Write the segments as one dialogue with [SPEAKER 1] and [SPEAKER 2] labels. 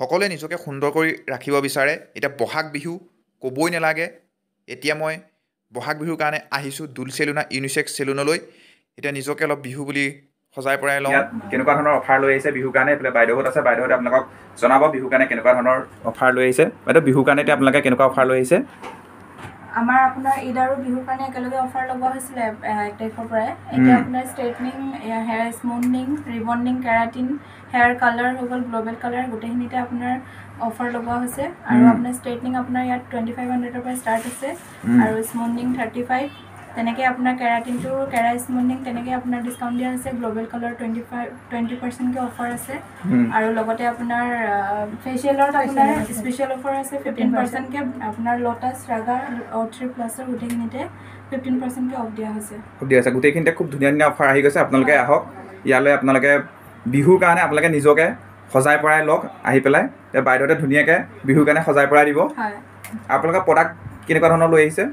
[SPEAKER 1] সকলোৱে নিজকে সুন্দৰ কৰি ৰাখিব বিচাৰে। এতিয়া বহাগ বিহু ক'বই নালাগে। এতিয়া মই বহাগ বিহুৰ কাৰণে আহিছোঁ দুলচেলুনা ইউনিচেক্স চেলুনলৈ। এতিয়া নিজকে অলপ বিহু বুলি সজাই পৰাই লওঁ। ইয়াত কেনেকুৱা ধৰণৰ অফাৰ লৈ আহিছে বিহুৰ কাৰণে, এইফালে বাইদেউহঁত আছে, বাইদেউহঁতে আপোনালোকক জনাব বিহুৰ কাৰণে কেনেকুৱা ধৰণৰ অফাৰ লৈ আহিছে। বাইদেউ বিহুৰ কাৰণে এতিয়া আপোনালোকে কেনেকুৱা অফাৰ লৈ আহিছে?
[SPEAKER 2] আমাৰ আপোনাৰ ঈদ আৰু বিহুৰ কাৰণে একেলগে অফাৰ লগোৱা হৈছিলে 1 তাৰিখৰ পৰাই। এতিয়া আপোনাৰ straightening, hair smoothening, rebonding, keratin, hair colour হৈ গ'ল, গ্ল'বেল কালাৰ, গোটেইখিনিতে আপোনাৰ অফাৰ লগোৱা হৈছে। আৰু আপোনাৰ ষ্ট্ৰেইটনিং আপোনাৰ ইয়াত 2500ৰ পৰা ষ্টাৰ্ট আছে আৰু স্মুথনিং 35। তেনেকৈ আপোনাৰ কেৰাটিনটো স্মুথনিং তেনেকৈ আপোনাৰ ডিছকাউণ্ট দিয়া হৈছে। গ্ল'বেল কালাৰ 20% অফাৰ আছে। আৰু লগতে আপোনাৰ ফেচিয়েলত আপোনাৰ স্পেচিয়েল অফাৰ আছে 15%। আপোনাৰ লোটাছ, ৰাগা, O3+ৰ গোটেইখিনিতে 15% অফ দিয়া হৈছে।
[SPEAKER 1] গোটেইখিনিতে খুব ধুনীয়া ধুনীয়া অফাৰ আহি গৈছে। আপোনালোকে আহক ইয়ালৈ, আপোনালোকে বিহুৰ কাৰণে আপোনালোকে নিজকে সজাই পৰাই লওক আহি পেলাই। বাইদেউহঁতে ধুনীয়াকৈ বিহুৰ কাৰণে সজাই পৰাই দিব। আপোনালোকৰ প্ৰডাক্ট কেনেকুৱা ধৰণৰ লৈ আহিছে?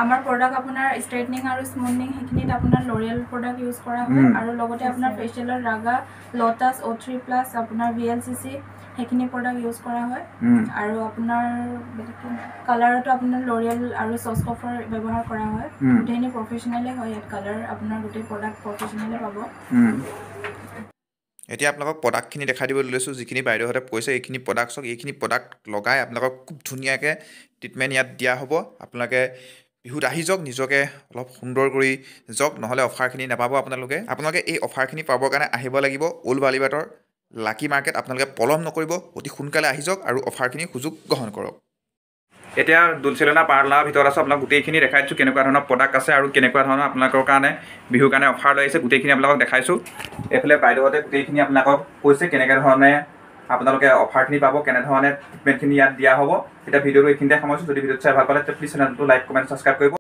[SPEAKER 2] আমাৰ প্ৰডাক্ট আপোনাৰ ষ্ট্ৰেইটনিং আৰু স্মুথনিং সেইখিনিত আপোনাৰ ল'ৰিয়েল প্ৰডাক্ট ইউজ কৰা হয়। আৰু লগতে আপোনাৰ ফেচিয়েলৰ ৰাগা, লোটাছ, O3+, আপোনাৰ VLCC সেইখিনি প্ৰডাক্ট ইউজ কৰা হয়। আৰু আপোনাৰ কালাৰতো আপোনাৰ ল'ৰিয়েল আৰু চস্কফৰ ব্যৱহাৰ কৰা হয়। গোটেইখিনি প্ৰফেচনেলে হয়। ইয়াত কালাৰ আপোনাৰ গোটেই প্ৰডাক্ট প্ৰফেচনেলে পাব।
[SPEAKER 1] এতিয়া আপোনালোকক প্ৰডাক্টখিনি দেখাই দিবলৈ লৈছোঁ, যিখিনি বাইদেউহঁতে কৈছে এইখিনি প্ৰডাক্ট চাওক। এইখিনি প্ৰডাক্ট লগাই আপোনালোকক খুব ধুনীয়াকৈ ট্ৰিটমেণ্ট ইয়াত দিয়া হ'ব। আপোনালোকে বিহুত আহি যাওক, নিজকে অলপ সুন্দৰ কৰি যাওক, নহ'লে অফাৰখিনি নাপাব আপোনালোকে এই অফাৰখিনি পাবৰ কাৰণে আহিব লাগিব ওল্ড বালিবাটৰ লাকি মাৰ্কেট। আপোনালোকে পলম নকৰিব, অতি সোনকালে আহি যাওক আৰু অফাৰখিনি সুযোগ গ্ৰহণ কৰক। এতিয়া দুলচেলুনা পাৰ্লাৰৰ ভিতৰত আছোঁ। আপোনাক গোটেইখিনি দেখাই দিছোঁ কেনেকুৱা ধৰণৰ প্ৰডাক্ট আছে আৰু কেনেকুৱা ধৰণৰ আপোনালোকৰ কাৰণে বিহুৰ কাৰণে অফাৰ লৈ আহিছে। গোটেইখিনি আপোনালোকক দেখাইছোঁ। এইফালে বাইদেউহঁতে গোটেইখিনি আপোনালোকক কৈছে কেনেকৈ ধৰণে আপোনালোকে অফাৰখিনি পাব, কেনেধৰণে ট্ৰিটমেণ্টখিনি ইয়াত দিয়া হ'ব। এতিয়া ভিডিঅ'টো এইখিনিতে সামৰিছোঁ। যদি ভিডিঅ'টো চাই ভাল পালে প্লিজ চেনেলটো লাইক, কমেণ্ট, ছাবস্ক্ৰাইব কৰিব।